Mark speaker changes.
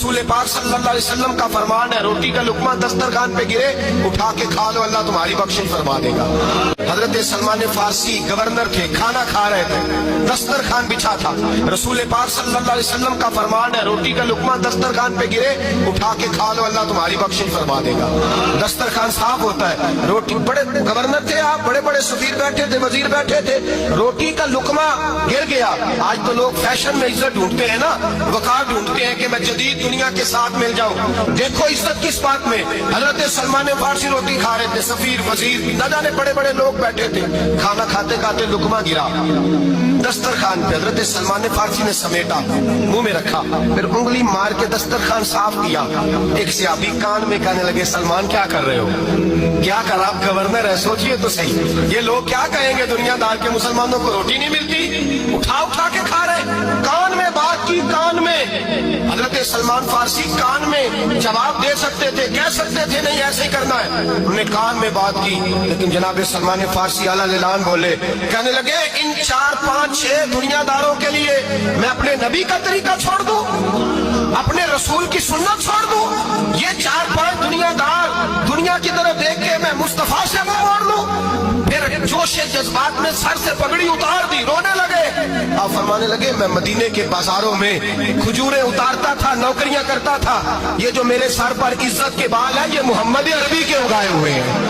Speaker 1: رسول پاک صلی اللہ علیہ وسلم کا فرمان ہے، روٹی کا لقمہ دسترخوان پہ گرے اٹھا کے کھا لو، اللہ تمہاری بخشش فرما دے گا۔ حضرت سلمان فارسی گورنر تھے، کھانا کھا رہے تھے، دسترخوان بچھا تھا، رسول پاک صلی اللہ علیہ وسلم کا فرمان ہے، روٹی کا لقمہ دسترخوان پہ گرے اٹھا کے کھا لو، اللہ تمہاری بخشش فرما دے گا۔ دسترخوان صاف ہوتا ہے، روٹی بڑے گورنر تھے آپ، بڑے بڑے سفیر بیٹھے تھے، وزیر بیٹھے تھے، روٹی کا لقمہ گر گیا۔ آج تو لوگ فیشن میں عزت ڈھونڈتے ہیں نا، وقار ڈھونڈتے ہیں کہ میں جدید دنیا کے ساتھ مل جاؤں۔ دیکھو عزت کس بات میں، حضرت سلمان فارسی روٹی کھا رہے تھے، سفیر وزیر نہ جانے بڑے بڑے لوگ بیٹھے تھے، کھانا کھاتے کھاتے لقمہ گرا دسترخوان پہ، حضرت سلمان فارسی نے سمیٹا، منہ میں رکھا، پھر انگلی مار کے دسترخوان صاف کیا۔ ایک صحابی کان میں کہنے لگے سلمان کیا کر رہے ہو، کیا کر، آپ گورنر ہے، سوچئے تو صحیح، یہ لوگ کیا کہیں گے دنیا دار کے مسلمانوں کو روٹی نہیں ملتی، اٹھا اٹھا کے کھا رہے، کان میں بات کی، کان میں۔ حضرت سلمان فارسی کان میں جواب دے سکتے تھے، کہہ سکتے تھے نہیں ایسے ہی کرنا ہے، انہوں نے کان میں بات کی، لیکن جناب سلمان فارسی اعلیٰ اعلان بولے، کہنے لگے ان 4 5 6 دنیا داروں کے لیے میں اپنے نبی کا طریقہ چھوڑ دوں، اپنے رسول کی سنت چھوڑ دوں، یہ 4 5 دنیا دار دنیا کی طرف دیکھ کے میں مصطفیٰ سے منہ موڑ لوں؟ پھر جوش جذبات میں سر سے پگڑی اتار دی، رونے لگے۔ آپ فرمانے لگے میں مدینے کے بازاروں میں کھجوریں اتارتا تھا، نوکریاں کرتا تھا، یہ جو میرے سر پر عزت کے بال ہیں یہ محمد عربی کے اگائے ہوئے ہیں۔